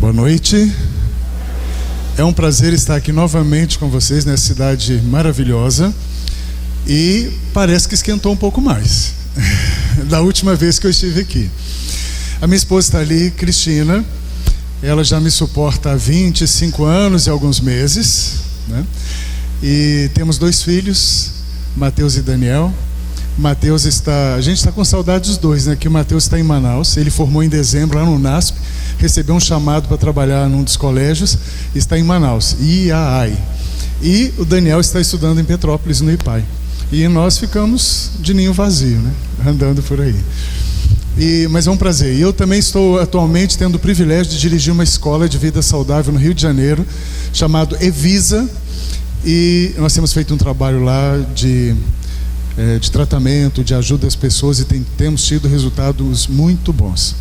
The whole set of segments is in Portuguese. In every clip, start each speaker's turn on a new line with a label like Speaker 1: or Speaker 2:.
Speaker 1: Boa noite. É um prazer estar aqui novamente com vocês nessa cidade maravilhosa. E parece que esquentou um pouco mais da última vez que eu estive aqui. A minha esposa está ali, Cristina. Ela já me suporta há 25 anos e alguns meses, né? E temos 2 filhos, Mateus e Daniel. Mateus a gente está com saudade dos dois, né? Que o Mateus está em Manaus. Ele formou em dezembro lá no NASP, recebeu um chamado para trabalhar num dos colégios, está em Manaus, IAI. E o Daniel está estudando em Petrópolis, no IPAI. E nós ficamos de ninho vazio, né? Andando por aí. Mas é um prazer. E eu também estou atualmente tendo o privilégio de dirigir uma escola de vida saudável no Rio de Janeiro, chamado Evisa. E nós temos feito um trabalho lá de tratamento, de ajuda às pessoas, e temos tido resultados muito bons.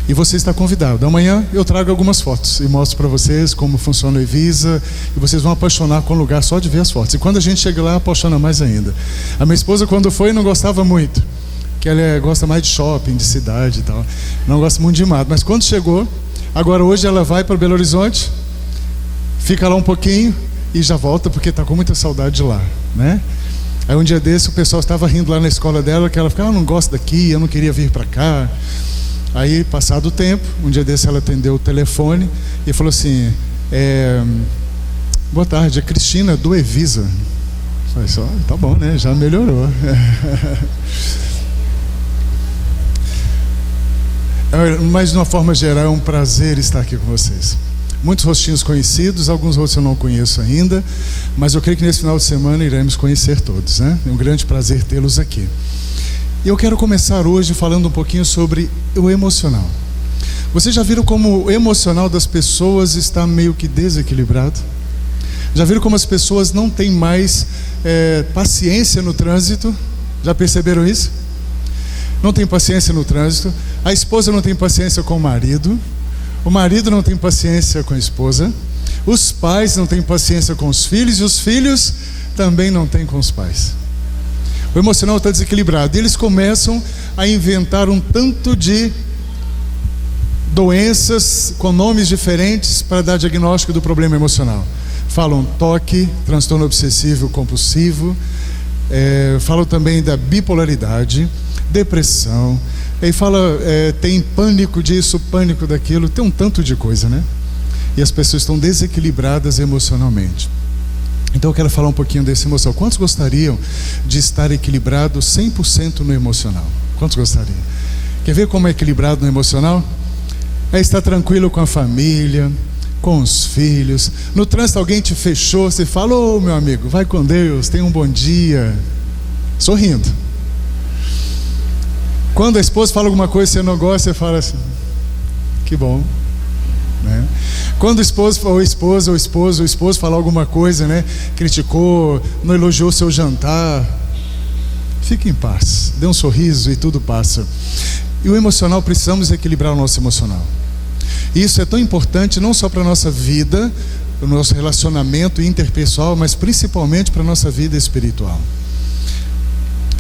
Speaker 1: E você está convidado. Amanhã eu trago algumas fotos e mostro para vocês como funciona o Evisa, e vocês vão apaixonar com o lugar só de ver as fotos. E quando a gente chega lá, apaixona mais ainda. A minha esposa, quando foi, não gostava muito, que ela gosta mais de shopping, de cidade e tal. Não gosta muito de mato. Mas quando chegou, agora hoje ela vai para Belo Horizonte, fica lá um pouquinho e já volta, porque está com muita saudade de lá, né? Aí um dia desse o pessoal estava rindo lá na escola dela, que ela ficava, eu não gosto daqui, eu não queria vir para cá. Aí, passado o tempo, um dia desse ela atendeu o telefone e falou assim, boa tarde, é Cristina do Evisa. Eu falei, só, tá bom, né? Já melhorou. Mas de uma forma geral é um prazer estar aqui com vocês. Muitos rostinhos conhecidos, alguns rostos eu não conheço ainda, mas eu creio que nesse final de semana iremos conhecer todos, né? É um grande prazer tê-los aqui. E eu quero começar hoje falando um pouquinho sobre o emocional. Vocês já viram como o emocional das pessoas está meio que desequilibrado? Já viram como as pessoas não têm mais paciência no trânsito? Já perceberam isso? Não tem paciência no trânsito. A esposa não tem paciência com o marido não tem paciência com a esposa, os pais não têm paciência com os filhos, e os filhos também não têm com os pais. O emocional está desequilibrado, e eles começam a inventar um tanto de doenças com nomes diferentes para dar diagnóstico do problema emocional. Falam toque, transtorno obsessivo compulsivo, falam também da bipolaridade, depressão, e fala, tem pânico disso, pânico daquilo, tem um tanto de coisa, né? E as pessoas estão desequilibradas emocionalmente. Então eu quero falar um pouquinho desse emocional. Quantos gostariam de estar equilibrado 100% no emocional? Quantos gostariam? Quer ver como é equilibrado no emocional? É estar tranquilo com a família, com os filhos. No trânsito alguém te fechou, você fala, ô meu amigo, vai com Deus, tenha um bom dia, sorrindo. Quando a esposa fala alguma coisa que você não gosta, você fala assim, que bom, né? Quando o esposo fala alguma coisa, né? Criticou, não elogiou seu jantar, fique em paz, dê um sorriso e tudo passa. E o emocional, precisamos equilibrar o nosso emocional. E isso é tão importante não só para a nossa vida, para o nosso relacionamento interpessoal, mas principalmente para a nossa vida espiritual.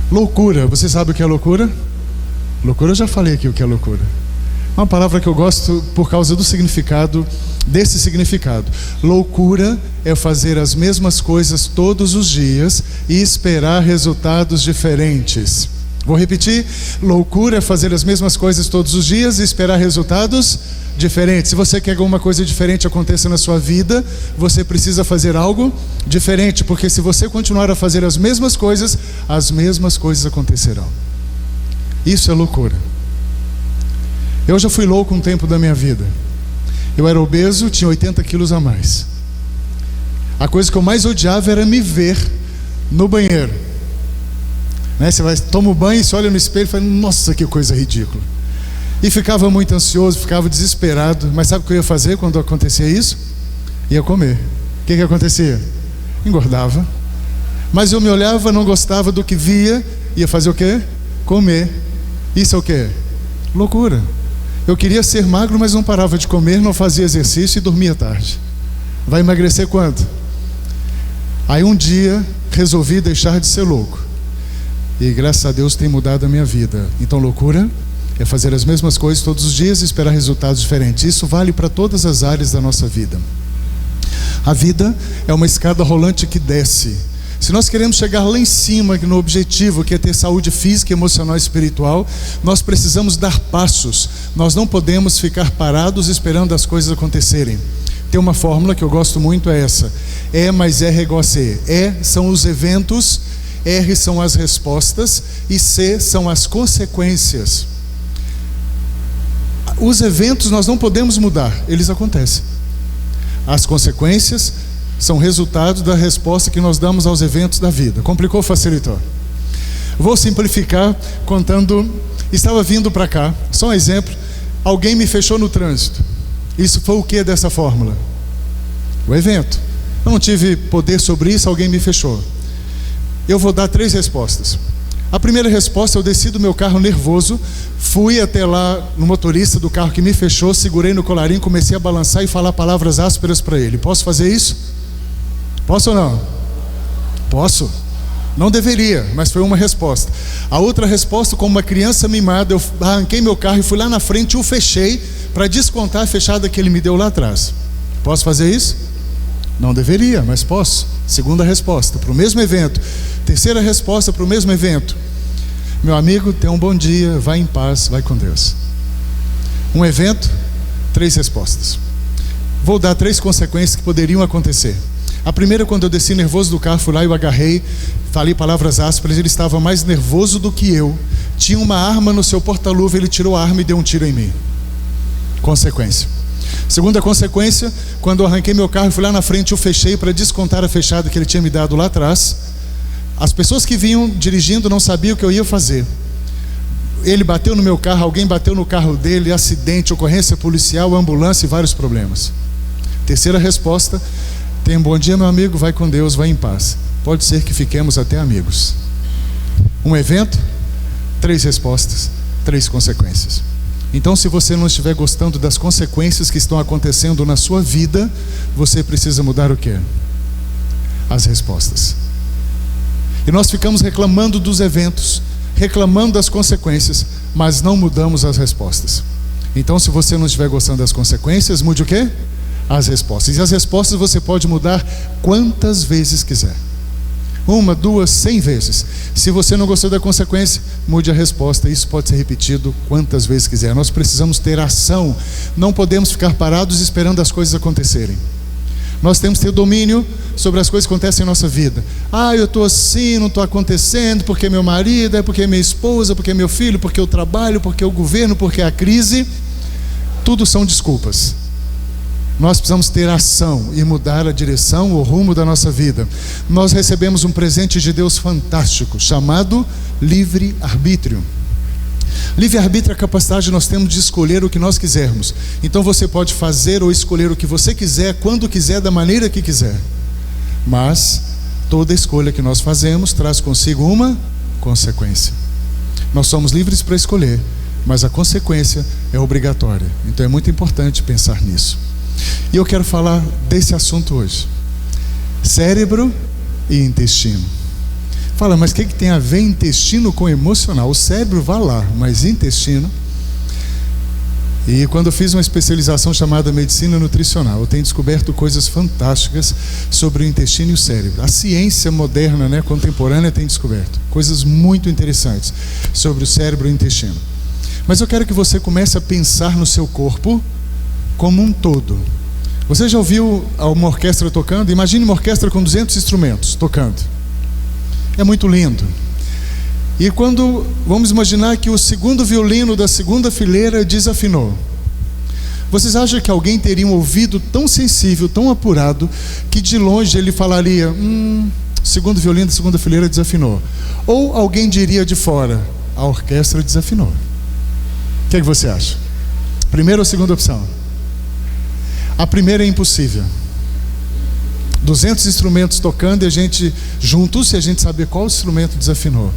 Speaker 1: Loucura, você sabe o que é loucura? Loucura, eu já falei aqui o que é loucura. Uma palavra que eu gosto por causa do significado, desse significado. Loucura é fazer as mesmas coisas todos os dias e esperar resultados diferentes. Vou repetir: loucura é fazer as mesmas coisas todos os dias e esperar resultados diferentes. Se você quer que alguma coisa diferente aconteça na sua vida, você precisa fazer algo diferente, porque se você continuar a fazer as mesmas coisas acontecerão. Isso é loucura. Eu já fui louco um tempo da minha vida. Eu era obeso, tinha 80 quilos a mais. A coisa que eu mais odiava era me ver no banheiro, né? Você toma um banho, você olha no espelho e fala, nossa, que coisa ridícula. E ficava muito ansioso, ficava desesperado. Mas sabe o que eu ia fazer quando acontecia isso? Ia comer. O que acontecia? Engordava. Mas eu me olhava, não gostava do que via, ia fazer o quê? Comer. Isso é o quê? Loucura. Eu queria ser magro, mas não parava de comer, não fazia exercício e dormia tarde. Vai emagrecer quanto? Aí um dia resolvi deixar de ser louco. E graças a Deus tem mudado a minha vida. Então loucura É fazer as mesmas coisas todos os dias e esperar resultados diferentes. Isso vale para todas as áreas da nossa vida. A vida é uma escada rolante que desce. Se nós queremos chegar lá em cima, no objetivo, que é ter saúde física, emocional e espiritual, nós precisamos dar passos. Nós não podemos ficar parados esperando as coisas acontecerem. Tem uma fórmula que eu gosto muito, é essa: E mais R é igual a C. E são os eventos, R são as respostas e C são as consequências. Os eventos nós não podemos mudar, eles acontecem. As consequências são resultado da resposta que nós damos aos eventos da vida. Complicou ou facilitou? Vou simplificar contando. Estava vindo para cá, só um exemplo. Alguém me fechou no trânsito. Isso foi o que dessa fórmula? O evento. Eu não tive poder sobre isso, alguém me fechou. Eu vou dar 3 respostas. A primeira resposta: eu desci do meu carro nervoso, fui até lá no motorista do carro que me fechou, segurei no colarinho, comecei a balançar e falar palavras ásperas para ele. Posso fazer isso? Posso ou não? Posso. Não deveria, mas foi uma resposta. A outra resposta: como uma criança mimada, eu arranquei meu carro e fui lá na frente e o fechei para descontar a fechada que ele me deu lá atrás. Posso fazer isso? Não deveria, mas posso. Segunda resposta, para o mesmo evento. Terceira resposta, para o mesmo evento: meu amigo, tenha um bom dia, vai em paz, vai com Deus. Um evento, 3 respostas. Vou dar 3 consequências que poderiam acontecer. A primeira: quando eu desci nervoso do carro, fui lá e o agarrei, falei palavras ásperas, ele estava mais nervoso do que eu, tinha uma arma no seu porta-luva, ele tirou a arma e deu um tiro em mim. Consequência. Segunda consequência: quando eu arranquei meu carro e fui lá na frente, eu fechei para descontar a fechada que ele tinha me dado lá atrás. As pessoas que vinham dirigindo não sabiam o que eu ia fazer. Ele bateu no meu carro, alguém bateu no carro dele, acidente, ocorrência policial, ambulância e vários problemas. Terceira resposta: tenha um bom dia, meu amigo, vai com Deus, vai em paz. Pode ser que fiquemos até amigos. Um evento, 3 respostas, 3 consequências. Então, se você não estiver gostando das consequências que estão acontecendo na sua vida, você precisa mudar o quê? As respostas. E nós ficamos reclamando dos eventos, reclamando das consequências, mas não mudamos as respostas. Então, se você não estiver gostando das consequências, mude o quê? As respostas. E as respostas você pode mudar quantas vezes quiser. 1, 2, 100 vezes. Se você não gostou da consequência, mude a resposta. Isso pode ser repetido quantas vezes quiser. Nós precisamos ter ação. Não podemos ficar parados esperando as coisas acontecerem. Nós temos que ter domínio sobre as coisas que acontecem em nossa vida. Eu estou assim, não estou acontecendo, porque é meu marido, é porque é minha esposa, porque é meu filho, porque eu trabalho, porque é o governo, porque é a crise. Tudo são desculpas. Nós precisamos ter ação e mudar a direção, o rumo da nossa vida. Nós recebemos um presente de Deus fantástico, chamado livre-arbítrio. Livre-arbítrio é a capacidade que nós temos de escolher o que nós quisermos. Então você pode fazer ou escolher o que você quiser, quando quiser, da maneira que quiser. Mas toda escolha que nós fazemos traz consigo uma consequência. Nós somos livres para escolher, mas a consequência é obrigatória. Então é muito importante pensar nisso. E eu quero falar desse assunto hoje: cérebro e intestino. Fala, mas o que tem a ver intestino com emocional? O cérebro vai lá, mas intestino. E quando eu fiz uma especialização chamada medicina nutricional, eu tenho descoberto coisas fantásticas sobre o intestino e o cérebro. A ciência moderna, contemporânea, tem descoberto coisas muito interessantes sobre o cérebro e o intestino. Mas eu quero que você comece a pensar no seu corpo como um todo. Você já ouviu uma orquestra tocando? Imagine uma orquestra com 200 instrumentos tocando. É muito lindo. E quando, vamos imaginar que o segundo violino da segunda fileira desafinou. Vocês acham que alguém teria um ouvido tão sensível, tão apurado, que de longe ele falaria: segundo violino da segunda fileira desafinou? Ou alguém diria de fora: a orquestra desafinou? O que é que você acha? Primeira ou segunda opção? A primeira é impossível. 200 instrumentos tocando e a gente juntos, se a gente saber qual instrumento desafinou.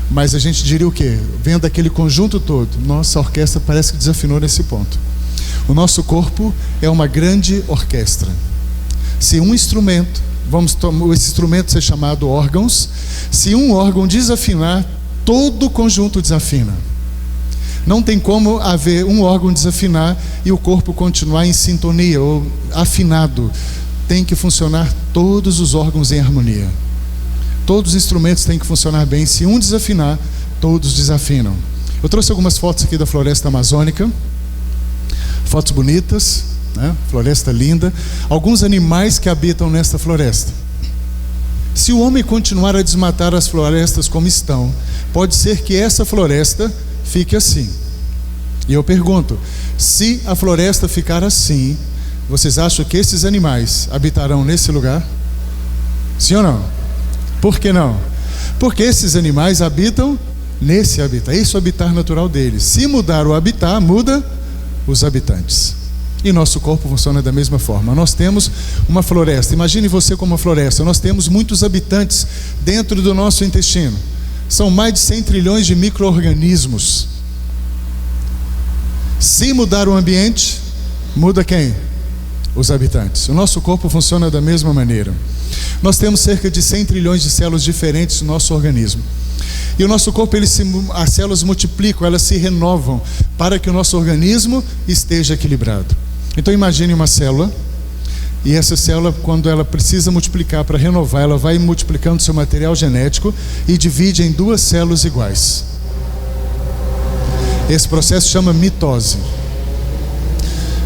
Speaker 1: Mas a gente diria o quê? Vendo aquele conjunto todo: nossa, a orquestra parece que desafinou nesse ponto. O nosso corpo é uma grande orquestra. Se um instrumento, esse instrumento ser chamado órgãos, se um órgão desafinar, todo o conjunto desafina. Não tem como haver um órgão desafinar e o corpo continuar em sintonia ou afinado. Tem que funcionar todos os órgãos em harmonia. Todos os instrumentos têm que funcionar bem. Se um desafinar, todos desafinam. Eu trouxe algumas fotos aqui da floresta amazônica. Fotos bonitas, né? Floresta linda. Alguns animais que habitam nesta floresta. Se o homem continuar a desmatar as florestas como estão, pode ser que essa floresta fique assim. E eu pergunto, se a floresta ficar assim, vocês acham que esses animais habitarão nesse lugar? Sim ou não? Por que não? Porque esses animais habitam nesse habitat. Esse é o habitat natural deles. Se mudar o habitat, muda os habitantes. E nosso corpo funciona da mesma forma. Nós temos uma floresta. Imagine você como uma floresta. Nós temos muitos habitantes dentro do nosso intestino. São mais de 100 trilhões de micro-organismos. Se mudar o ambiente, muda quem? Os habitantes. O nosso corpo funciona da mesma maneira. Nós temos cerca de 100 trilhões de células diferentes no nosso organismo. E o nosso corpo, as células multiplicam, elas se renovam para que o nosso organismo esteja equilibrado. Então imagine uma célula, e essa célula, quando ela precisa multiplicar para renovar, ela vai multiplicando seu material genético e divide em duas células iguais. Esse processo chama mitose.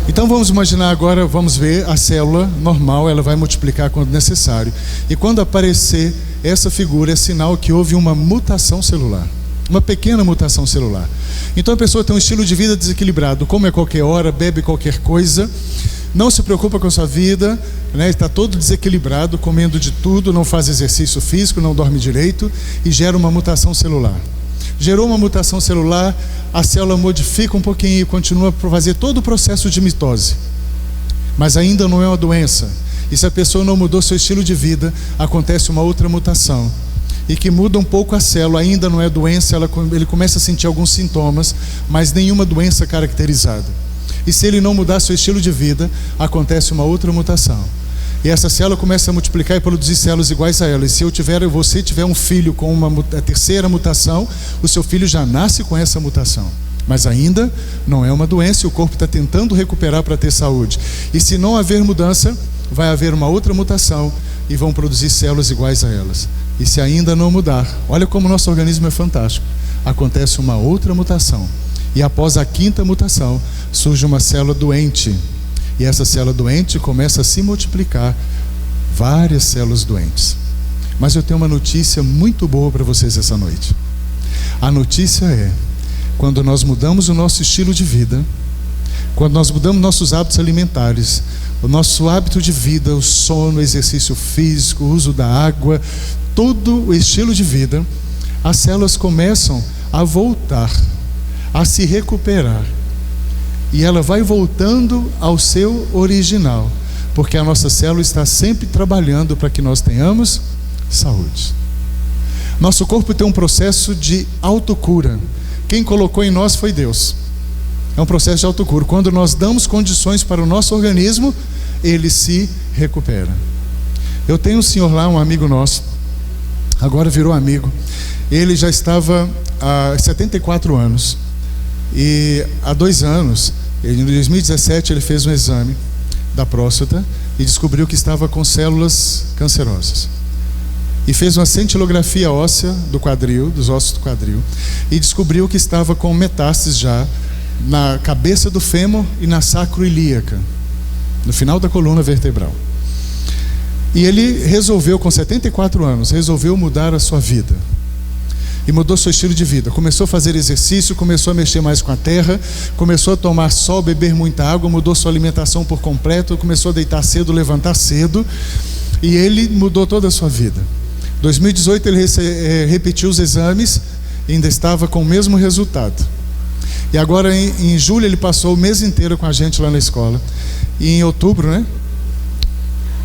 Speaker 1: Então vamos imaginar agora, vamos ver a célula normal, ela vai multiplicar quando necessário. E quando aparecer essa figura, é sinal que houve uma mutação celular. Uma pequena mutação celular. Então a pessoa tem um estilo de vida desequilibrado, come a qualquer hora, bebe qualquer coisa, não se preocupa com a sua vida, né? Está todo desequilibrado, comendo de tudo, não faz exercício físico, não dorme direito e gera uma mutação celular. Gerou uma mutação celular, a célula modifica um pouquinho e continua a fazer todo o processo de mitose. Mas ainda não é uma doença. E se a pessoa não mudou seu estilo de vida, acontece uma outra mutação. E que muda um pouco a célula, ainda não é doença, ele começa a sentir alguns sintomas, mas nenhuma doença caracterizada. E se ele não mudar seu estilo de vida, acontece uma outra mutação. E essa célula começa a multiplicar e produzir células iguais a ela. E se você tiver um filho com uma terceira mutação, o seu filho já nasce com essa mutação. Mas ainda não é uma doença e o corpo está tentando recuperar para ter saúde. E se não haver mudança, vai haver uma outra mutação e vão produzir células iguais a elas. E se ainda não mudar, olha como o nosso organismo é fantástico. Acontece uma outra mutação. E após a quinta mutação, surge uma célula doente. E essa célula doente começa a se multiplicar, várias células doentes. Mas eu tenho uma notícia muito boa para vocês essa noite. A notícia é, quando nós mudamos o nosso estilo de vida, quando nós mudamos nossos hábitos alimentares, o nosso hábito de vida, o sono, o exercício físico, o uso da água, todo o estilo de vida, as células começam a voltar, a se recuperar. E ela vai voltando ao seu original, porque a nossa célula está sempre trabalhando para que nós tenhamos saúde. Nosso corpo tem um processo de autocura. Quem colocou em nós foi Deus. É um processo de autocura. Quando nós damos condições para o nosso organismo, ele se recupera. Eu tenho um senhor lá, um amigo nosso, agora virou amigo. Ele já estava há 74 anos. E há 2 anos, em 2017, ele fez um exame da próstata e descobriu que estava com células cancerosas. E fez uma cintilografia óssea do quadril, dos ossos do quadril, e descobriu que estava com metástases já na cabeça do fêmur e na sacroiliaca, no final da coluna vertebral. E ele resolveu, com 74 anos, resolveu mudar a sua vida. E mudou seu estilo de vida. Começou a fazer exercício, começou a mexer mais com a terra, começou a tomar sol, beber muita água, mudou sua alimentação por completo, começou a deitar cedo, levantar cedo, e ele mudou toda a sua vida. Em 2018 ele repetiu os exames e ainda estava com o mesmo resultado. E agora em julho ele passou o mês inteiro com a gente lá na escola. E em outubro, né?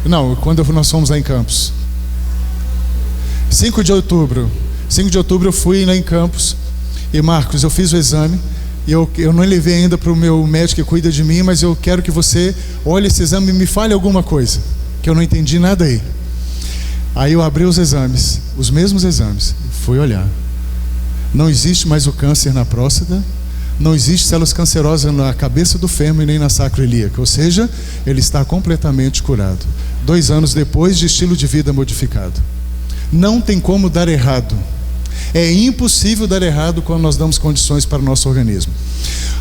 Speaker 1: Não, quando nós fomos lá em Campos. 5 de outubro eu fui lá em Campos. E Marcos, eu fiz o exame. E eu não levei ainda para o meu médico que cuida de mim, mas eu quero que você olhe esse exame e me fale alguma coisa, que eu não entendi nada aí. Aí eu abri os exames, os mesmos exames, fui olhar. Não existe mais o câncer na próstata, Não existe células cancerosas na cabeça do fêmur e nem na sacroiliaca, ou seja, ele está completamente curado. 2 anos depois de estilo de vida modificado. Não tem como dar errado. É impossível dar errado quando nós damos condições para o nosso organismo.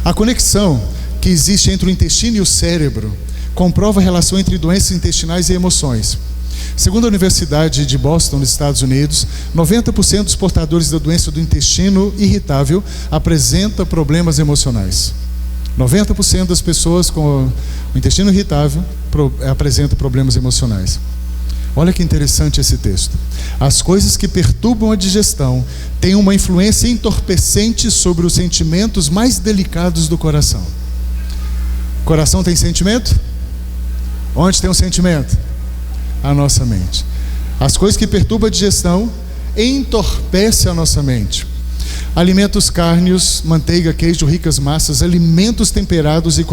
Speaker 1: A conexão que existe entre o intestino e o cérebro comprova a relação entre doenças intestinais e emoções. Segundo a Universidade de Boston, nos Estados Unidos, 90% dos portadores da doença do intestino irritável apresentam problemas emocionais. 90% das pessoas com o intestino irritável apresentam problemas emocionais. Olha que interessante esse texto. As coisas que perturbam a digestão têm uma influência entorpecente sobre os sentimentos mais delicados do coração. O coração tem sentimento? Onde tem um sentimento? A nossa mente. As coisas que perturbam a digestão entorpecem a nossa mente. Alimentos cárneos, manteiga, queijo, ricas massas, alimentos temperados e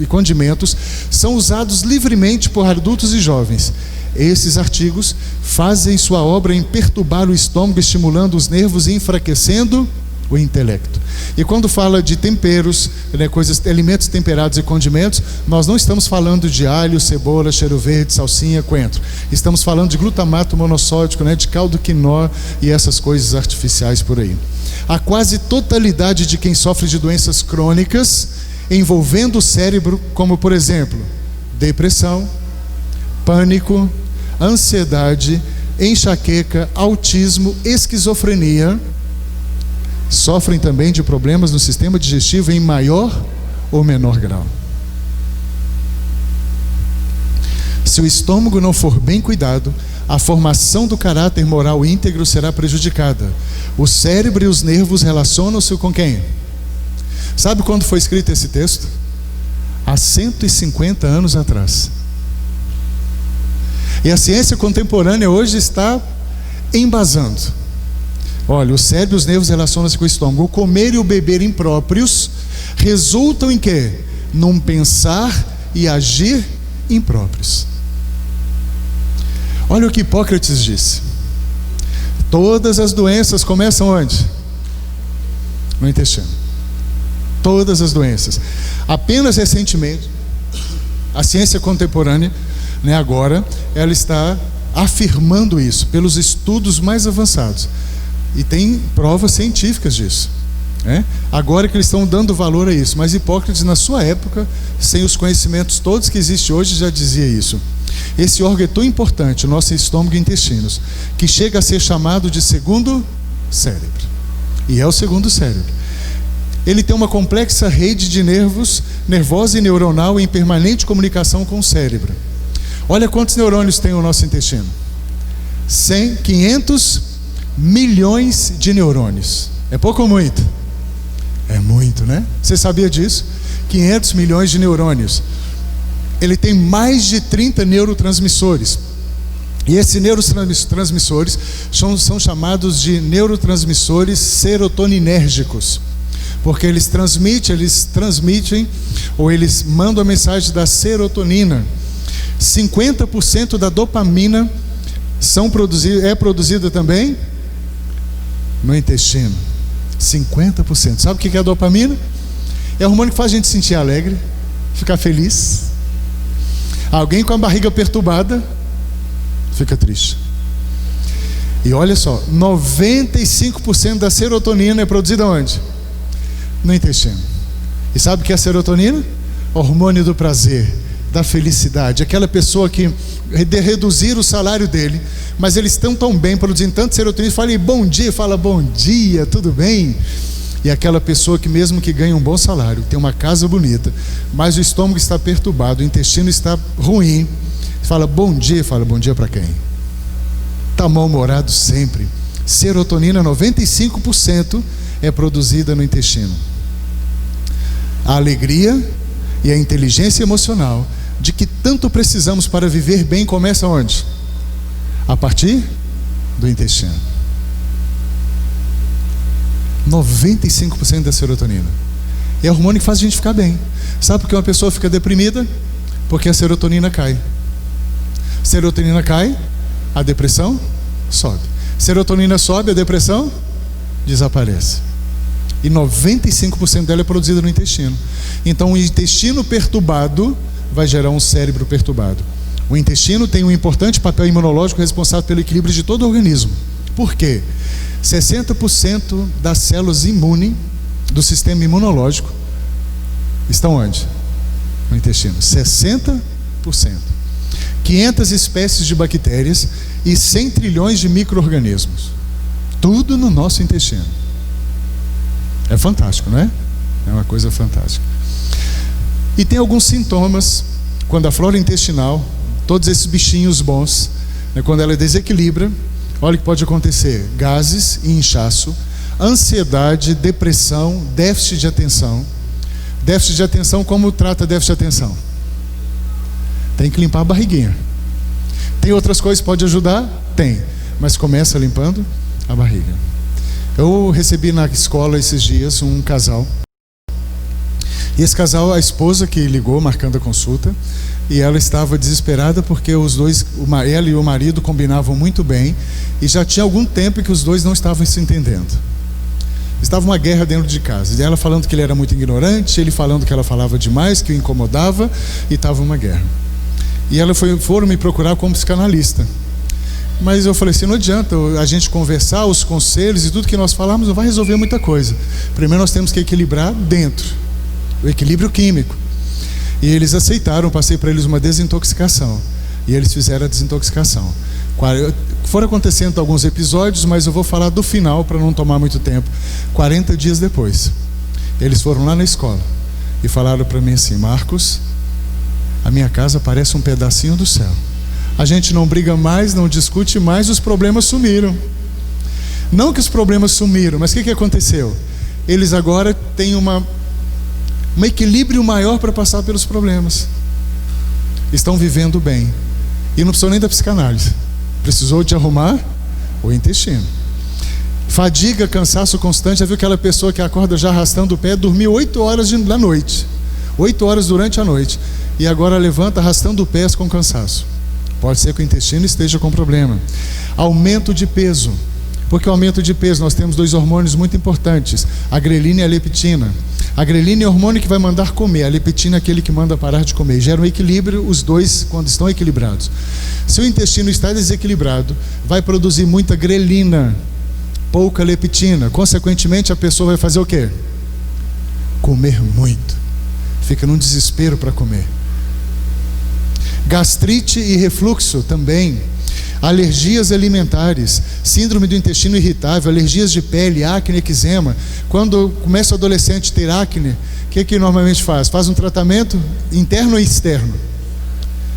Speaker 1: condimentos são usados livremente por adultos e jovens. Esses artigos fazem sua obra em perturbar o estômago, estimulando os nervos e enfraquecendo o intelecto. E quando fala de temperos, alimentos temperados e condimentos, nós não estamos falando de alho, cebola, cheiro verde, salsinha, coentro. Estamos falando de glutamato monossódico, de caldo quinó e essas coisas artificiais por aí. A quase totalidade de quem sofre de doenças crônicas envolvendo o cérebro, como por exemplo, depressão, pânico, ansiedade, enxaqueca, autismo, esquizofrenia, sofrem também de problemas no sistema digestivo em maior ou menor grau. Se o estômago não for bem cuidado, a formação do caráter moral íntegro será prejudicada. O cérebro e os nervos relacionam-se com quem? Sabe quando foi escrito esse texto? Há 150 anos atrás. E a ciência contemporânea hoje está embasando. Olha, o cérebro e os nervos relacionam-se com o estômago. O comer e o beber impróprios resultam em quê? Num pensar e agir impróprios. Olha o que Hipócrates disse. Todas as doenças começam onde? No intestino. Todas as doenças. Apenas recentemente, a ciência contemporânea, agora, ela está afirmando isso pelos estudos mais avançados. E tem provas científicas disso. Agora que eles estão dando valor a isso. Mas Hipócrates, na sua época, sem os conhecimentos todos que existem hoje, já dizia isso. Esse órgão é tão importante, o nosso estômago e intestinos, que chega a ser chamado de segundo cérebro. E é o segundo cérebro. Ele tem uma complexa rede de nervos, nervosa e neuronal em permanente comunicação com o cérebro. Olha quantos neurônios tem o nosso intestino. 500 milhões de neurônios. É pouco ou muito? É muito, né? Você sabia disso? 500 milhões de neurônios. Ele tem mais de 30 neurotransmissores. E esses neurotransmissores são chamados de neurotransmissores serotoninérgicos. Porque eles transmitem ou eles mandam a mensagem da serotonina. 50% da dopamina é produzida também no intestino. 50%. Sabe o que é a dopamina? É o hormônio que faz a gente se sentir alegre, ficar feliz. Alguém com a barriga perturbada fica triste. E olha só, 95% da serotonina é produzida onde? No intestino. E sabe o que é a serotonina? Hormônio do prazer, da felicidade. Aquela pessoa que reduzir o salário dele, mas eles estão tão bem, produzindo tanto serotonina, fala bom dia, fala bom dia, tudo bem? E aquela pessoa que mesmo que ganha um bom salário, tem uma casa bonita, mas o estômago está perturbado, o intestino está ruim, fala bom dia para quem? Está mal-humorado sempre. Serotonina, 95% é produzida no intestino. A alegria e a inteligência emocional de que tanto precisamos para viver bem começa onde? A partir do intestino. 95% da serotonina. É o hormônio que faz a gente ficar bem. Sabe por que uma pessoa fica deprimida? Porque a serotonina cai. Serotonina cai, a depressão sobe. Serotonina sobe, a depressão desaparece. E 95% dela é produzida no intestino. Então o intestino perturbado vai gerar um cérebro perturbado. O intestino tem um importante papel imunológico responsável pelo equilíbrio de todo o organismo. Por quê? 60% das células imunes do sistema imunológico estão onde? No intestino. 60%. 500 espécies de bactérias e 100 trilhões de micro-organismos. Tudo no nosso intestino. É fantástico, não é? É uma coisa fantástica. E tem alguns sintomas quando a flora intestinal, todos esses bichinhos bons, né, quando ela desequilibra, olha o que pode acontecer: gases e inchaço, ansiedade, depressão, déficit de atenção. Déficit de atenção, como trata déficit de atenção? Tem que limpar a barriguinha. Tem outras coisas que podem ajudar? Tem. Mas começa limpando a barriga. Eu recebi na escola esses dias um casal. E esse casal, a esposa que ligou marcando a consulta, e ela estava desesperada porque os dois, ela e o marido combinavam muito bem, e já tinha algum tempo que os dois não estavam se entendendo. Estava uma guerra dentro de casa. E ela falando que ele era muito ignorante, ele falando que ela falava demais, que o incomodava, e estava uma guerra. E ela foram me procurar como psicanalista. Mas eu falei assim, não adianta a gente conversar, os conselhos e tudo que nós falamos não vai resolver muita coisa. Primeiro nós temos que equilibrar dentro, o equilíbrio químico. E eles aceitaram, passei para eles uma desintoxicação. E eles fizeram a desintoxicação. Foram acontecendo alguns episódios, mas eu vou falar do final para não tomar muito tempo. 40 dias depois, eles foram lá na escola e falaram para mim assim: Marcos, a minha casa parece um pedacinho do céu. A gente não briga mais, não discute mais, os problemas sumiram. Não que os problemas sumiram, mas o que aconteceu? Eles agora têm um equilíbrio maior para passar pelos problemas. Estão vivendo bem. E não precisou nem da psicanálise. Precisou de arrumar o intestino. Fadiga, cansaço constante. Já viu aquela pessoa que acorda já arrastando o pé, dormiu 8 horas da noite. 8 horas durante a noite. E agora levanta arrastando o pé com cansaço. Pode ser que o intestino esteja com problema. Aumento de peso. Porque o aumento de peso, nós temos 2 hormônios muito importantes: a grelina e a leptina. A grelina é o hormônio que vai mandar comer, a leptina é aquele que manda parar de comer. Gera um equilíbrio, os dois, quando estão equilibrados. Se o intestino está desequilibrado, vai produzir muita grelina, pouca leptina. Consequentemente, a pessoa vai fazer o quê? Comer muito. Fica num desespero para comer. Gastrite e refluxo também. Alergias alimentares, síndrome do intestino irritável, alergias de pele, acne, eczema. Quando começa o adolescente a ter acne, o que normalmente faz? Faz um tratamento interno ou externo?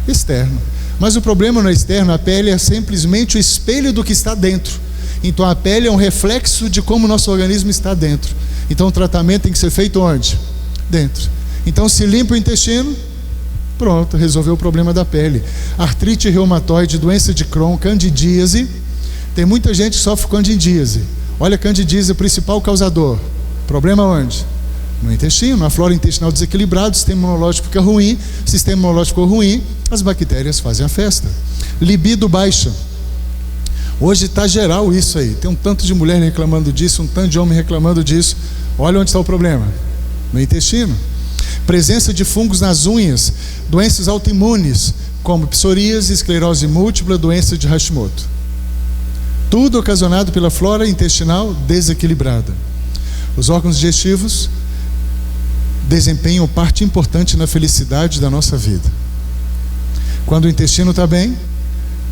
Speaker 1: Externo. Mas o problema não é externo, a pele é simplesmente o espelho do que está dentro. Então a pele é um reflexo de como o nosso organismo está dentro. Então o tratamento tem que ser feito onde? Dentro. Então se limpa o intestino, pronto, resolveu o problema da pele. Artrite reumatoide, doença de Crohn, candidíase. Tem muita gente que sofre candidíase. Olha, candidíase é o principal causador. Problema onde? No intestino. A flora intestinal desequilibrada, o sistema imunológico fica ruim. O sistema imunológico ruim, as bactérias fazem a festa. Libido baixa. Hoje está geral isso aí. Tem um tanto de mulher reclamando disso, um tanto de homem reclamando disso. Olha onde está o problema. No intestino. Presença de fungos nas unhas, doenças autoimunes, como psoríase, esclerose múltipla, doença de Hashimoto. Tudo ocasionado pela flora intestinal desequilibrada. Os órgãos digestivos desempenham parte importante na felicidade da nossa vida. Quando o intestino está bem,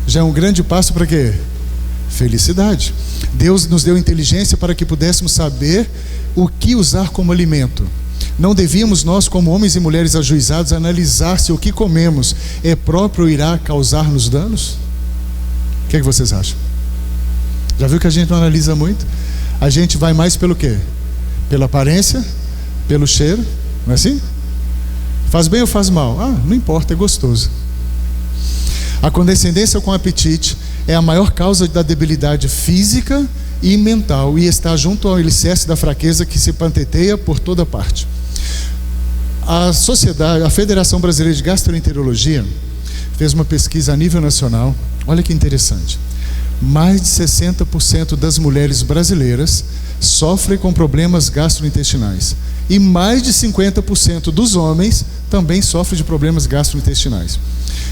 Speaker 1: já é um grande passo para quê? Felicidade. Deus nos deu inteligência para que pudéssemos saber o que usar como alimento. Não devíamos nós, como homens e mulheres ajuizados, analisar se o que comemos é próprio ou irá causar-nos danos? O que vocês acham? Já viu que a gente não analisa muito? A gente vai mais pelo quê? Pela aparência, pelo cheiro, não é assim? Faz bem ou faz mal? Não importa, é gostoso. A condescendência com o apetite é a maior causa da debilidade física e mental, e está junto ao alicerce da fraqueza que se panteteia por toda parte. A Federação Brasileira de Gastroenterologia fez uma pesquisa a nível nacional. Olha que interessante. mais de 60% das mulheres brasileiras sofrem com problemas gastrointestinais. E mais de 50% dos homens também sofrem de problemas gastrointestinais.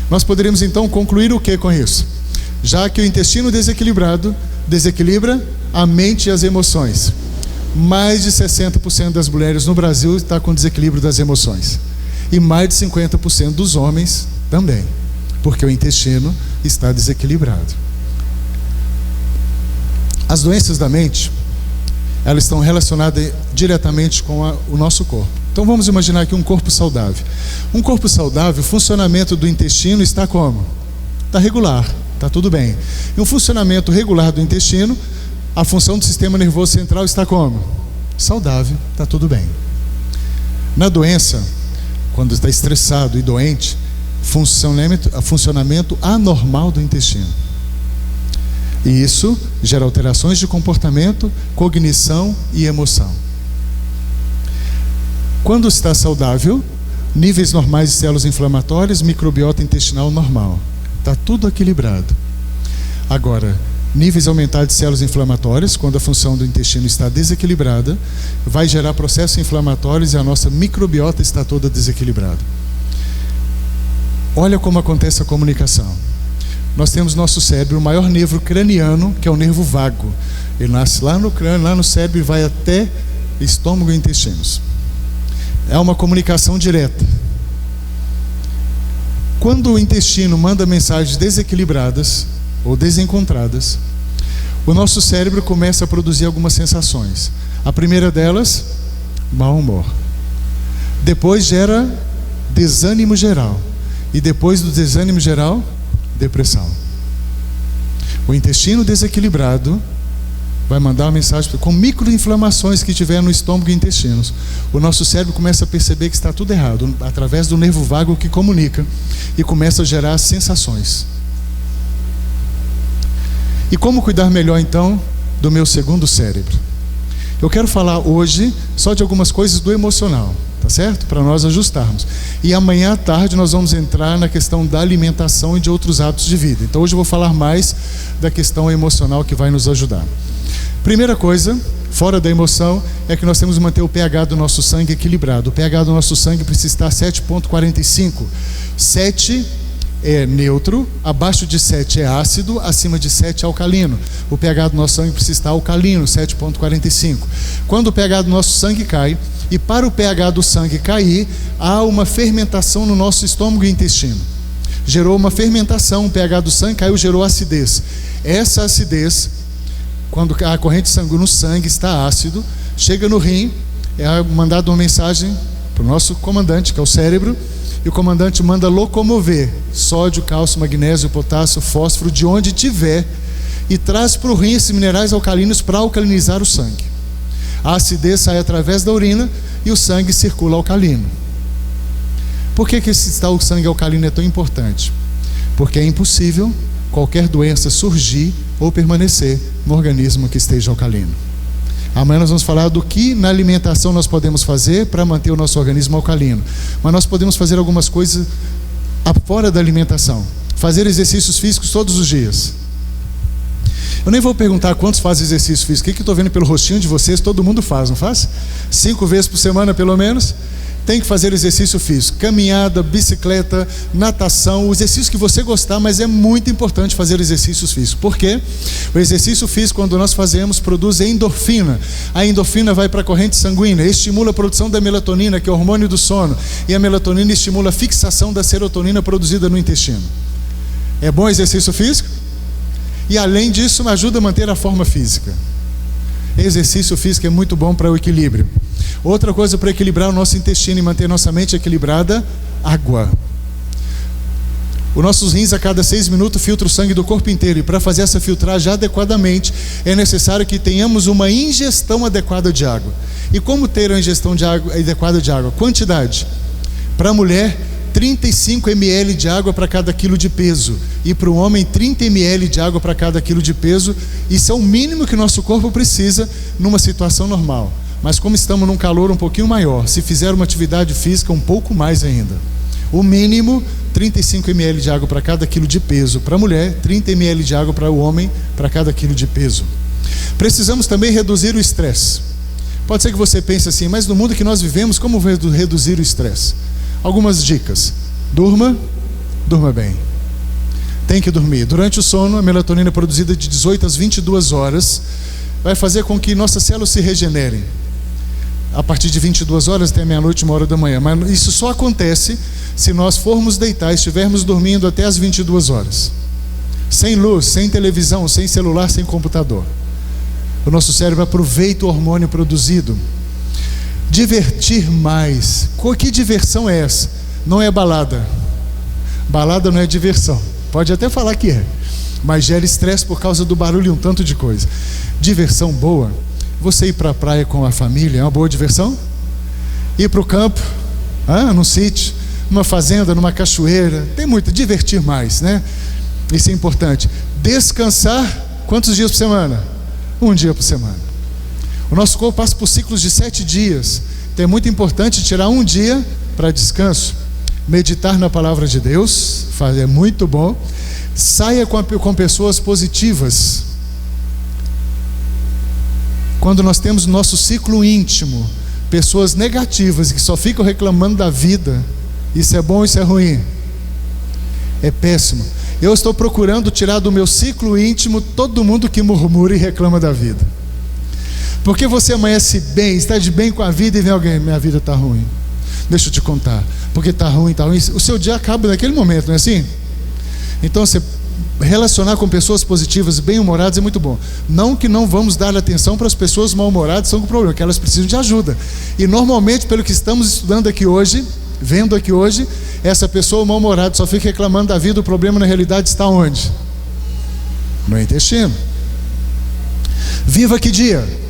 Speaker 1: Nós poderíamos então concluir o que com isso? Já que o intestino desequilibrado desequilibra a mente e as emoções. Mais de 60% das mulheres no Brasil está com desequilíbrio das emoções. E mais de 50% dos homens também, porque o intestino está desequilibrado. As doenças da mente, elas estão relacionadas diretamente com o nosso corpo. Então vamos imaginar aqui um corpo saudável. Um corpo saudável, o funcionamento do intestino está como? Está regular, está tudo bem. E um funcionamento regular do intestino, a função do sistema nervoso central está como? Saudável, está tudo bem. Na doença, quando está estressado e doente, funcionamento anormal do intestino. E isso gera alterações de comportamento, cognição e emoção. Quando está saudável, níveis normais de células inflamatórias, microbiota intestinal normal. Está tudo equilibrado. Agora, níveis aumentados de células inflamatórias, quando a função do intestino está desequilibrada, vai gerar processos inflamatórios e a nossa microbiota está toda desequilibrada. Olha como acontece a comunicação. Nós temos nosso cérebro, o maior nervo craniano, que é o nervo vago. Ele nasce lá no crânio, lá no cérebro e vai até estômago e intestinos. É uma comunicação direta. Quando o intestino manda mensagens desequilibradas ou desencontradas, o nosso cérebro começa a produzir algumas sensações. A primeira delas, mau humor. Depois gera desânimo geral. E depois do desânimo geral, depressão. O intestino desequilibrado vai mandar uma mensagem com microinflamações que tiver no estômago e intestinos. O nosso cérebro começa a perceber que está tudo errado, através do nervo vago que comunica, e começa a gerar sensações. E como cuidar melhor então do meu segundo cérebro? Eu quero falar hoje só de algumas coisas do emocional, tá certo? Para nós ajustarmos. E amanhã à tarde nós vamos entrar na questão da alimentação e de outros hábitos de vida. Então hoje eu vou falar mais da questão emocional que vai nos ajudar. Primeira coisa, fora da emoção, é que nós temos que manter o pH do nosso sangue equilibrado. O pH do nosso sangue precisa estar 7,45. 7 é neutro, abaixo de 7 é ácido, acima de 7 é alcalino. O pH do nosso sangue precisa estar alcalino, 7,45. Quando o pH do nosso sangue cai, e para o pH do sangue cair, há uma fermentação no nosso estômago e intestino. Gerou uma fermentação, o pH do sangue caiu, gerou acidez. Essa acidez, quando a corrente sanguínea no sangue está ácido, chega no rim, é mandada uma mensagem para o nosso comandante, que é o cérebro, e o comandante manda locomover sódio, cálcio, magnésio, potássio, fósforo, de onde tiver, e traz para o rim esses minerais alcalinos para alcalinizar o sangue. A acidez sai através da urina e o sangue circula alcalino. Por que esse tal sangue alcalino é tão importante? Porque é impossível qualquer doença surgir ou permanecer no organismo que esteja alcalino. Amanhã nós vamos falar do que na alimentação nós podemos fazer para manter o nosso organismo alcalino. Mas nós podemos fazer algumas coisas fora da alimentação. Fazer exercícios físicos todos os dias. Eu nem vou perguntar quantos fazem exercício físico. O que eu estou vendo pelo rostinho de vocês, todo mundo faz, não faz? 5 vezes por semana pelo menos. Tem que fazer exercício físico, caminhada, bicicleta, natação, o exercício que você gostar, mas é muito importante fazer exercícios físicos. Por quê? O exercício físico, quando nós fazemos, produz endorfina. A endorfina vai para a corrente sanguínea, estimula a produção da melatonina, que é o hormônio do sono, e a melatonina estimula a fixação da serotonina produzida no intestino. É bom exercício físico? E além disso, ajuda a manter a forma física. Exercício físico é muito bom para o equilíbrio. Outra coisa para equilibrar o nosso intestino e manter nossa mente equilibrada: água. Os nossos rins a cada 6 minutos filtram o sangue do corpo inteiro, e para fazer essa filtragem adequadamente é necessário que tenhamos uma ingestão adequada de água. E como ter a ingestão adequada de água? Quantidade. Para a mulher, 35 ml de água para cada quilo de peso, e para o homem 30 ml de água para cada quilo de peso. Isso é o mínimo que o nosso corpo precisa numa situação normal. Mas como estamos num calor um pouquinho maior, se fizer uma atividade física, um pouco mais ainda. O mínimo, 35 ml de água para cada quilo de peso. Para a mulher, 30 ml de água para o homem, para cada quilo de peso. Precisamos também reduzir o estresse. Pode ser que você pense assim, mas no mundo que nós vivemos, como reduzir o estresse? Algumas dicas. Durma bem. Tem que dormir. Durante o sono, a melatonina produzida de 18 às 22 horas vai fazer com que nossas células se regenerem. A partir de 22 horas até meia-noite, 1 hora da manhã. Mas isso só acontece se nós formos deitar e estivermos dormindo até as 22 horas. Sem luz, sem televisão, sem celular, sem computador. O nosso cérebro aproveita o hormônio produzido. Divertir mais. Que diversão é essa? Não é balada. Balada não é diversão. Pode até falar que é, mas gera estresse por causa do barulho e um tanto de coisa. Diversão boa. Você ir para a praia com a família é uma boa diversão? Ir para o campo, num sítio, numa fazenda, numa cachoeira. Tem muito. Divertir mais, né? Isso é importante. Descansar, quantos dias por semana? 1 dia por semana. O nosso corpo passa por ciclos de 7 dias. Então é muito importante tirar 1 dia para descanso. Meditar na palavra de Deus é muito bom. Saia com pessoas positivas. Quando nós temos nosso ciclo íntimo pessoas negativas que só ficam reclamando da vida, isso é bom, isso é ruim? É péssimo. Eu estou procurando tirar do meu ciclo íntimo todo mundo que murmura e reclama da vida. Porque você amanhece bem, está de bem com a vida e vem alguém, minha vida está ruim. Deixa eu te contar, porque está ruim, o seu dia acaba naquele momento, não é assim? Então você relacionar com pessoas positivas, bem-humoradas é muito bom. Não que não vamos dar atenção para as pessoas mal-humoradas, são com problema, que elas precisam de ajuda. E normalmente, pelo que estamos estudando aqui hoje, vendo aqui hoje, essa pessoa mal-humorada só fica reclamando da vida, o problema na realidade está onde? No intestino. Viva que dia!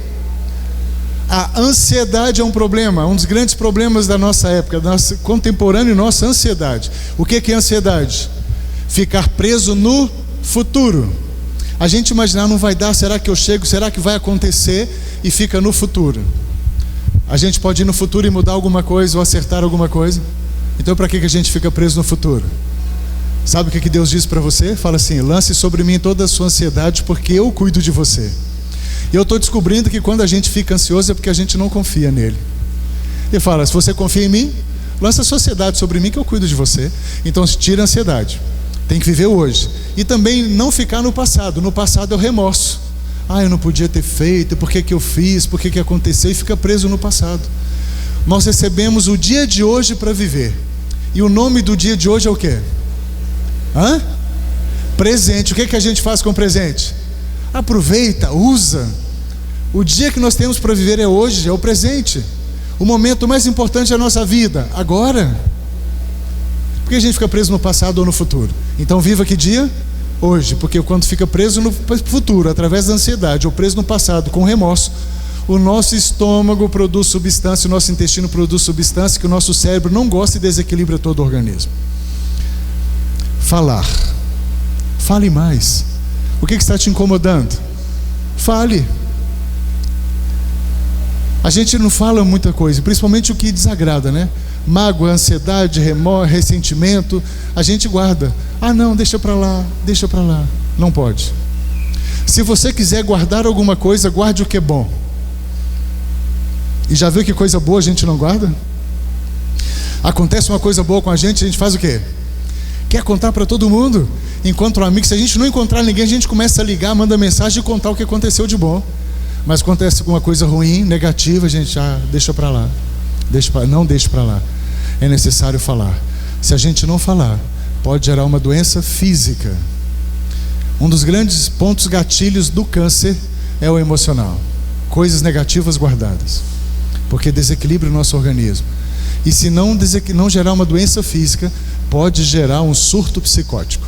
Speaker 1: A ansiedade é um problema, um dos grandes problemas da nossa época, da nossa contemporânea, nossa ansiedade. O que é ansiedade? Ficar preso no futuro. A gente imaginar, não vai dar, será que eu chego, será que vai acontecer, e fica no futuro. A gente pode ir no futuro e mudar alguma coisa ou acertar alguma coisa. Então para que a gente fica preso no futuro? Sabe o que Deus diz para você? Fala assim: lance sobre mim toda a sua ansiedade, porque eu cuido de você. E eu estou descobrindo que quando a gente fica ansioso é porque a gente não confia nele. Ele fala: se você confia em mim, lança a sua ansiedade sobre mim que eu cuido de você. Então tira a ansiedade. Tem que viver hoje. E também não ficar no passado. No passado é o remorso. Eu não podia ter feito, por que eu fiz, por que aconteceu, e fica preso no passado. Nós recebemos o dia de hoje para viver. E o nome do dia de hoje é o quê? Presente. O que a gente faz com o presente? Aproveita, usa. O dia que nós temos para viver é hoje, é o presente. O momento mais importante da nossa vida, agora. Por que a gente fica preso no passado ou no futuro? Então viva que dia? Hoje. Porque quando fica preso no futuro, através da ansiedade, ou preso no passado, com remorso, o nosso estômago produz substância, o nosso intestino produz substância que o nosso cérebro não gosta e desequilibra todo o organismo. Falar. Fale mais. O que está te incomodando? Fale. A gente não fala muita coisa, principalmente o que desagrada, né? Mágoa, ansiedade, remorso, ressentimento, a gente guarda. Não, deixa para lá. Não pode. Se você quiser guardar alguma coisa, guarde o que é bom. E já viu que coisa boa a gente não guarda? Acontece uma coisa boa com a gente faz o quê? Quer contar para todo mundo? Encontra um amigo. Se a gente não encontrar ninguém, a gente começa a ligar, manda mensagem e contar o que aconteceu de bom. Mas acontece alguma coisa ruim, negativa, a gente deixa para lá. Não deixe para lá. É necessário falar. Se a gente não falar, pode gerar uma doença física. Um dos grandes pontos gatilhos do câncer é o emocional. Coisas negativas guardadas. Porque desequilibra o nosso organismo. E se não gerar uma doença física, pode gerar um surto psicótico.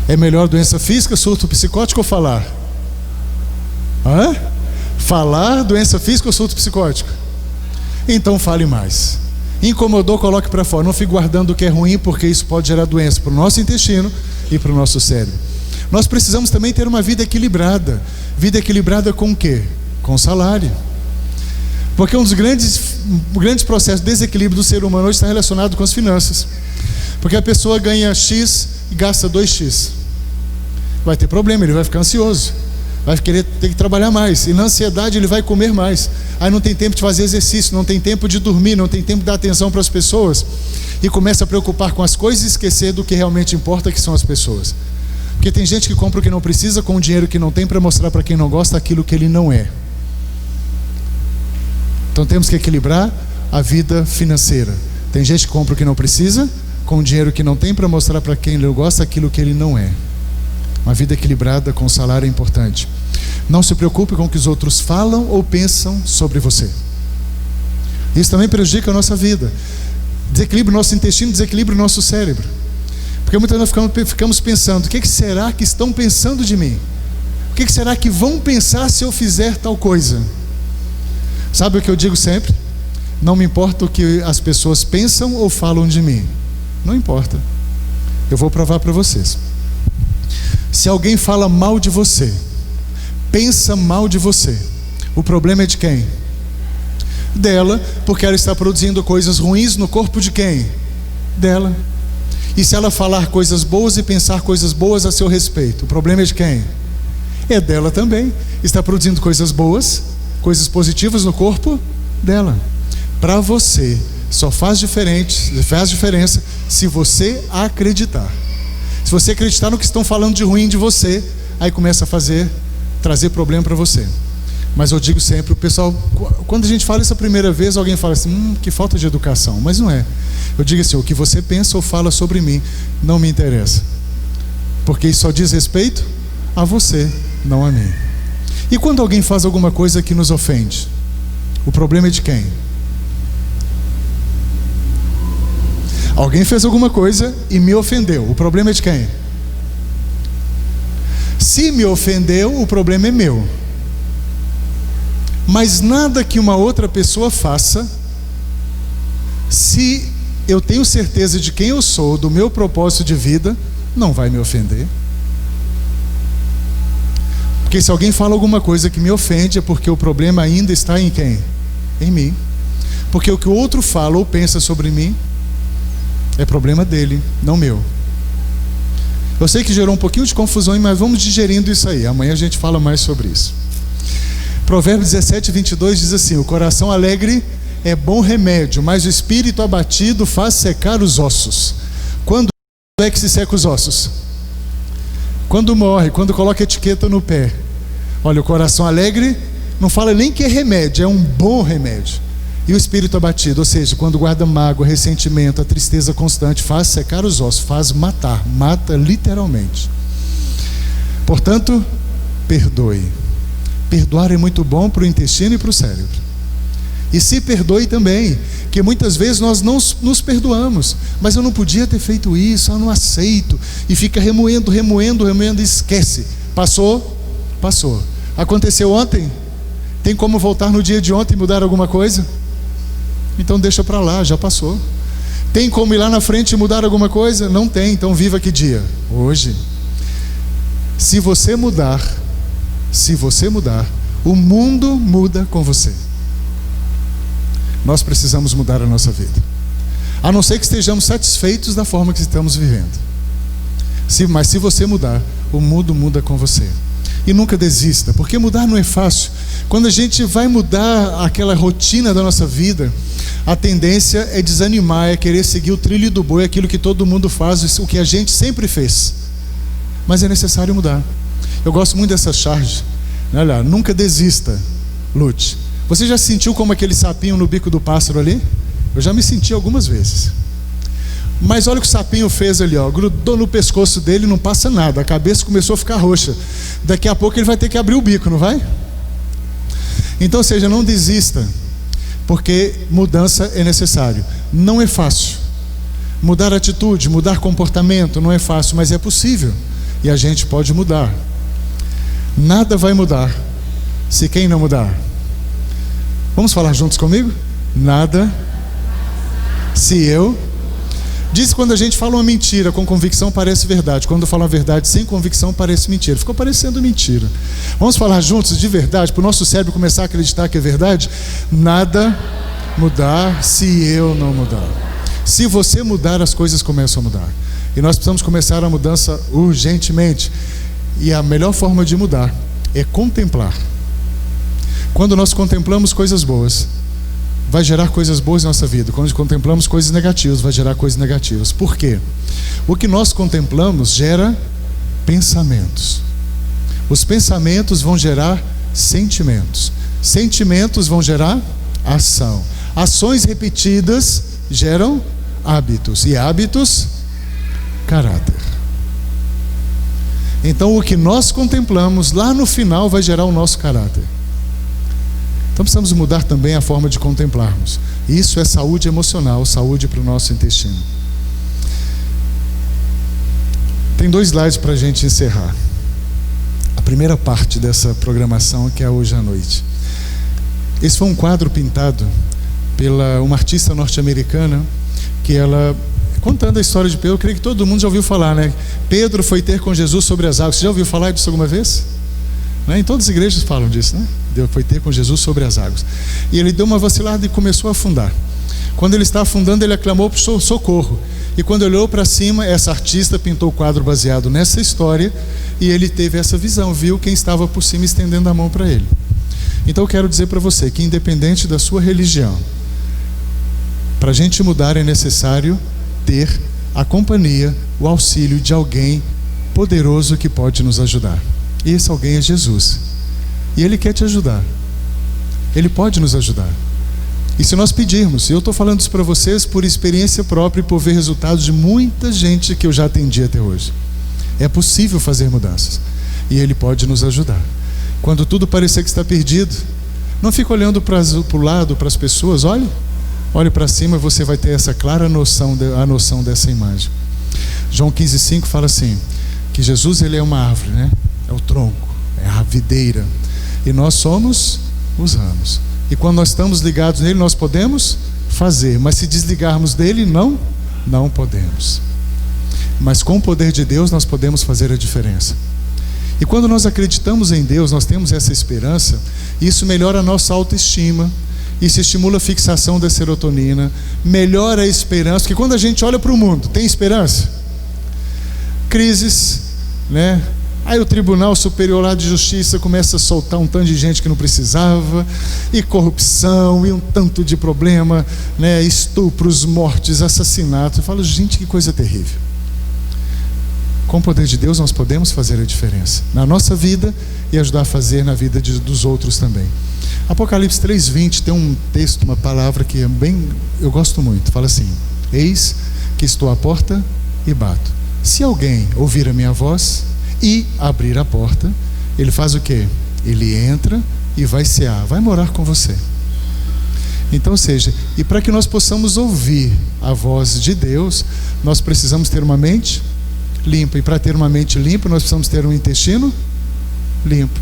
Speaker 1: É melhor doença física, surto psicótico ou falar? Falar, doença física ou surto psicótico? Então fale mais. Incomodou, coloque para fora. Não fique guardando o que é ruim, porque isso pode gerar doença para o nosso intestino e para o nosso cérebro. Nós precisamos também ter uma vida equilibrada. Vida equilibrada com o quê? Com salário. Porque um dos grandes processos de desequilíbrio do ser humano hoje está relacionado com as finanças. Porque a pessoa ganha X e gasta 2X. Vai ter problema, ele vai ficar ansioso, vai querer ter que trabalhar mais, e na ansiedade ele vai comer mais. Aí não tem tempo de fazer exercício, não tem tempo de dormir, não tem tempo de dar atenção para as pessoas, e começa a preocupar com as coisas e esquecer do que realmente importa, que são as pessoas. Porque tem gente que compra o que não precisa com o dinheiro que não tem, para mostrar para quem não gosta aquilo que ele não é. Então temos que equilibrar a vida financeira. Tem gente que compra o que não precisa com o dinheiro que não tem, para mostrar para quem não gosta aquilo que ele não é. Uma vida equilibrada com salário é importante. Não se preocupe com o que os outros falam ou pensam sobre você. Isso também prejudica a nossa vida. Desequilibra o nosso intestino, desequilibra o nosso cérebro. Porque muitas vezes nós ficamos pensando: o que será que estão pensando de mim? O que será que vão pensar se eu fizer tal coisa? Sabe o que eu digo sempre? Não me importa o que as pessoas pensam ou falam de mim. Não importa. Eu vou provar para vocês. Se alguém fala mal de você, pensa mal de você, o problema é de quem? Dela, porque ela está produzindo coisas ruins no corpo de quem? Dela. E se ela falar coisas boas e pensar coisas boas a seu respeito, o problema é de quem? É dela também. Está produzindo coisas boas, coisas positivas no corpo dela. Para você, só faz diferença se você acreditar. Se você acreditar no que estão falando de ruim de você, aí começa a trazer problema para você. Mas eu digo sempre, o pessoal, quando a gente fala isso a primeira vez, alguém fala assim: que falta de educação. Mas não é. Eu digo assim: o que você pensa ou fala sobre mim não me interessa, porque isso só diz respeito a você, não a mim. E quando alguém faz alguma coisa que nos ofende, o problema é de quem? Alguém fez alguma coisa e me ofendeu, o problema é de quem? Se me ofendeu, o problema é meu. Mas nada que uma outra pessoa faça, se eu tenho certeza de quem eu sou, do meu propósito de vida, não vai me ofender. Porque se alguém fala alguma coisa que me ofende, é porque o problema ainda está em quem? Em mim. Porque o que o outro fala ou pensa sobre mim é problema dele, não meu. Eu sei que gerou um pouquinho de confusão, mas vamos digerindo isso aí. Amanhã a gente fala mais sobre isso. Provérbios 17:22 diz assim: o coração alegre é bom remédio, mas o espírito abatido faz secar os ossos. Quando é que se seca os ossos? Quando morre, quando coloca etiqueta no pé. Olha, o coração alegre não fala nem que é remédio, é um bom remédio. E o espírito abatido, ou seja, quando guarda mágoa, ressentimento, a tristeza constante, faz secar os ossos, faz matar, mata literalmente. Portanto, perdoe. Perdoar é muito bom para o intestino e para o cérebro. E se perdoe também, que muitas vezes nós não nos perdoamos. Mas eu não podia ter feito isso, eu não aceito. E fica remoendo e esquece. Passou? Passou. Aconteceu ontem? Tem como voltar no dia de ontem e mudar alguma coisa? Então deixa para lá, já passou. Tem como ir lá na frente e mudar alguma coisa? Não tem, então viva que dia? Hoje. Se você mudar, o mundo muda com você. Nós precisamos mudar a nossa vida. A não ser que estejamos satisfeitos da forma que estamos vivendo. Mas se você mudar, o mundo muda com você. E nunca desista, porque mudar não é fácil. Quando a gente vai mudar aquela rotina da nossa vida, a tendência é desanimar, é querer seguir o trilho do boi, aquilo que todo mundo faz, o que a gente sempre fez. Mas é necessário mudar. Eu gosto muito dessa charge. Olha, nunca desista, lute. Você já sentiu como aquele sapinho no bico do pássaro ali? Eu já me senti algumas vezes. Mas olha o que o sapinho fez ali, ó. Grudou no pescoço dele, não passa nada. A cabeça começou a ficar roxa. Daqui a pouco ele vai ter que abrir o bico, não vai? Então, ou seja, não desista, porque mudança é necessário. Não é fácil. Mudar atitude, mudar comportamento não é fácil, mas é possível. E a gente pode mudar. Nada vai mudar se quem não mudar. Vamos falar juntos comigo? Nada se eu Diz que quando a gente fala uma mentira com convicção parece verdade. Quando fala uma verdade sem convicção parece mentira. Ficou parecendo mentira. Vamos falar juntos de verdade, para o nosso cérebro começar a acreditar que é verdade? Nada mudar se eu não mudar. Se você mudar, as coisas começam a mudar. E nós precisamos começar a mudança urgentemente. E a melhor forma de mudar é contemplar. Quando nós contemplamos coisas boas, vai gerar coisas boas na nossa vida. Quando contemplamos coisas negativas, vai gerar coisas negativas. Por quê? O que nós contemplamos gera pensamentos. Os pensamentos vão gerar sentimentos. Sentimentos vão gerar ação. Ações repetidas geram hábitos. E hábitos, caráter. Então o que nós contemplamos lá no final vai gerar o nosso caráter. Então precisamos mudar também a forma de contemplarmos. Isso é saúde emocional, saúde para o nosso intestino. Tem 2 slides para a gente encerrar. A primeira parte dessa programação, que é hoje à noite. Esse foi um quadro pintado pela uma artista norte-americana, que ela, contando a história de Pedro, eu creio que todo mundo já ouviu falar, né? Pedro foi ter com Jesus sobre as águas. Você já ouviu falar disso alguma vez? Em todas as igrejas falam disso, né? Deus foi ter com Jesus sobre as águas. E ele deu uma vacilada e começou a afundar. Quando ele está afundando, ele aclamou por socorro. E quando ele olhou para cima, essa artista pintou o quadro baseado nessa história. E ele teve essa visão, viu quem estava por cima estendendo a mão para ele. Então eu quero dizer para você que, independente da sua religião, para a gente mudar é necessário ter a companhia, o auxílio de alguém poderoso que pode nos ajudar. E esse alguém é Jesus. E Ele quer te ajudar. Ele pode nos ajudar. E se nós pedirmos, eu estou falando isso para vocês por experiência própria e por ver resultados de muita gente que eu já atendi até hoje. É possível fazer mudanças. E Ele pode nos ajudar. Quando tudo parecer que está perdido, não fique olhando para o lado, para as pessoas. Olhe para cima e você vai ter essa clara noção dessa imagem. João 15,5 fala assim, que Jesus ele é uma árvore, né? É o tronco, é a videira. E nós somos os ramos. E quando nós estamos ligados nele, nós podemos fazer. Mas se desligarmos dele, não podemos. Mas com o poder de Deus, nós podemos fazer a diferença. E quando nós acreditamos em Deus, nós temos essa esperança, isso melhora a nossa autoestima, isso estimula a fixação da serotonina, melhora a esperança, porque quando a gente olha para o mundo, tem esperança? Crises, né? Aí o Tribunal Superior lá de Justiça começa a soltar um tanto de gente que não precisava, e corrupção, e um tanto de problema, né? Estupros, mortes, assassinatos. Eu falo, gente, que coisa terrível. Com o poder de Deus nós podemos fazer a diferença na nossa vida e ajudar a fazer na vida dos outros também. Apocalipse 3:20 tem um texto, uma palavra que é eu gosto muito. Fala assim: eis que estou à porta e bato. Se alguém ouvir a minha voz e abrir a porta, ele faz o quê? Ele entra e vai cear, vai morar com você. Então, ou seja, e para que nós possamos ouvir a voz de Deus, nós precisamos ter uma mente limpa. E para ter uma mente limpa, nós precisamos ter um intestino limpo.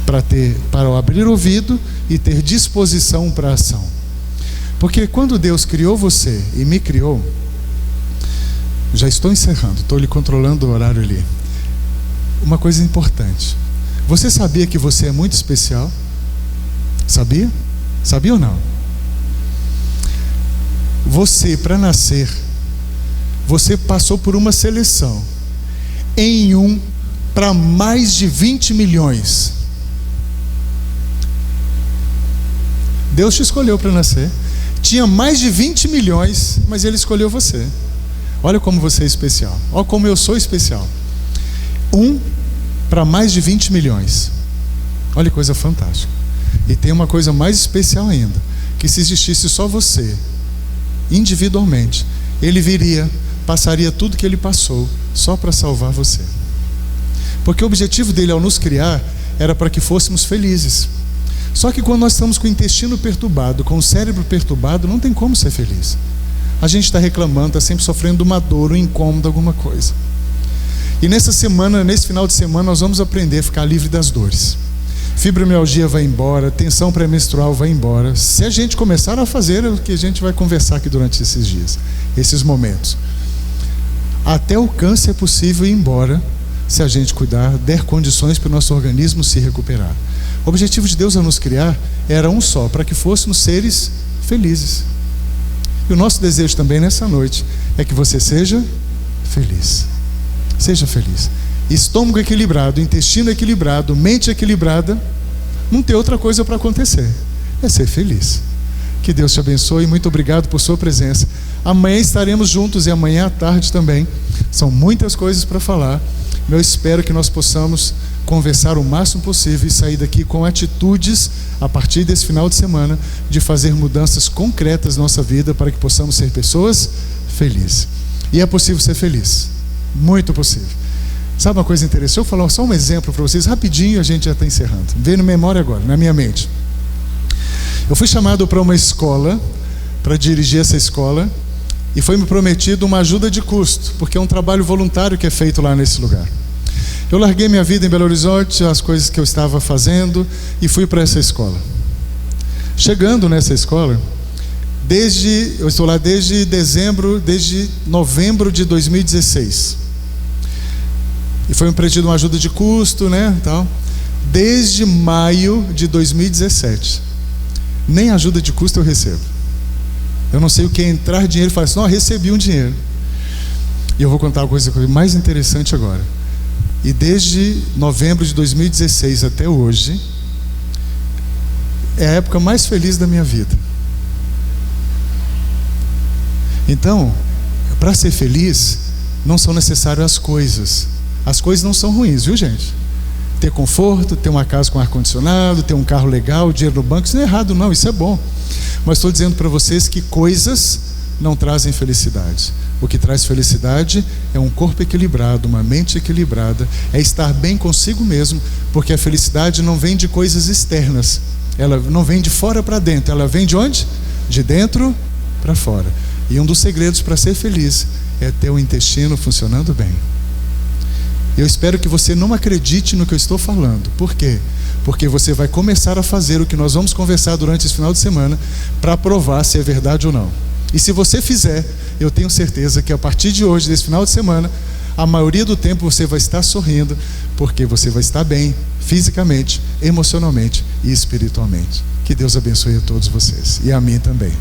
Speaker 1: Para abrir o ouvido e ter disposição para a ação. Porque quando Deus criou você e me criou, já estou encerrando, estou lhe controlando o horário ali. Uma coisa importante: você sabia que você é muito especial? Sabia? Sabia ou não? Você, para nascer, você passou por uma seleção para mais de 20 milhões. Deus te escolheu para nascer. Tinha mais de 20 milhões, mas Ele escolheu você. Olha como você é especial. Olha como eu sou especial. Para mais de 20 milhões. Olha que coisa fantástica. E tem uma coisa mais especial ainda, que se existisse só você, individualmente, Ele viria, passaria tudo que Ele passou, só para salvar você. Porque o objetivo dele ao nos criar era para que fôssemos felizes. Só que quando nós estamos com o intestino perturbado, com o cérebro perturbado, não tem como ser feliz. A gente está reclamando, está sempre sofrendo uma dor, um incômodo, alguma coisa. E nesse final de semana, nós vamos aprender a ficar livre das dores. fibromialgia vai embora, tensão pré-menstrual vai embora. Se a gente começar a fazer o que a gente vai conversar aqui durante esses dias, esses momentos. Até o câncer é possível ir embora se a gente cuidar, der condições para o nosso organismo se recuperar. O objetivo de Deus ao nos criar era um só, para que fôssemos seres felizes. E o nosso desejo também nessa noite é que você seja feliz. Seja feliz. Estômago equilibrado, intestino equilibrado, mente equilibrada, não tem outra coisa para acontecer. É ser feliz. Que Deus te abençoe e muito obrigado por sua presença. Amanhã estaremos juntos e amanhã à tarde também. São muitas coisas para falar. Eu espero que nós possamos conversar o máximo possível e sair daqui com atitudes, a partir desse final de semana, de fazer mudanças concretas na nossa vida para que possamos ser pessoas felizes. E é possível ser feliz. Muito possível. Sabe uma coisa interessante? Eu vou falar só um exemplo para vocês, rapidinho, a gente já está encerrando. Veio na memória agora, na minha mente. Eu fui chamado para uma escola, para dirigir essa escola, e foi me prometido uma ajuda de custo, porque é um trabalho voluntário que é feito lá nesse lugar. Eu larguei minha vida em Belo Horizonte, as coisas que eu estava fazendo, e fui para essa escola. Chegando nessa escola, eu estou lá desde novembro de 2016. E foi me prometido uma ajuda de custo, né, tal. Desde maio de 2017. Nem ajuda de custo eu recebo. Eu não sei o que é entrar dinheiro e falar assim, não, recebi um dinheiro. E eu vou contar uma coisa mais interessante agora. E desde novembro de 2016 até hoje, é a época mais feliz da minha vida. Então, para ser feliz, não são necessárias as coisas. As coisas não são ruins, viu, gente? Ter conforto, ter uma casa com ar-condicionado, ter um carro legal, dinheiro no banco, isso não é errado não, isso é bom. Mas estou dizendo para vocês que coisas não trazem felicidade. O que traz felicidade é um corpo equilibrado, uma mente equilibrada, é estar bem consigo mesmo, porque a felicidade não vem de coisas externas, ela não vem de fora para dentro, ela vem de onde? De dentro para fora. E um dos segredos para ser feliz é ter o intestino funcionando bem. Eu espero que você não acredite no que eu estou falando. Por quê? Porque você vai começar a fazer o que nós vamos conversar durante esse final de semana para provar se é verdade ou não. E se você fizer, eu tenho certeza que a partir de hoje, desse final de semana, a maioria do tempo você vai estar sorrindo, porque você vai estar bem, fisicamente, emocionalmente e espiritualmente. Que Deus abençoe a todos vocês. E a mim também.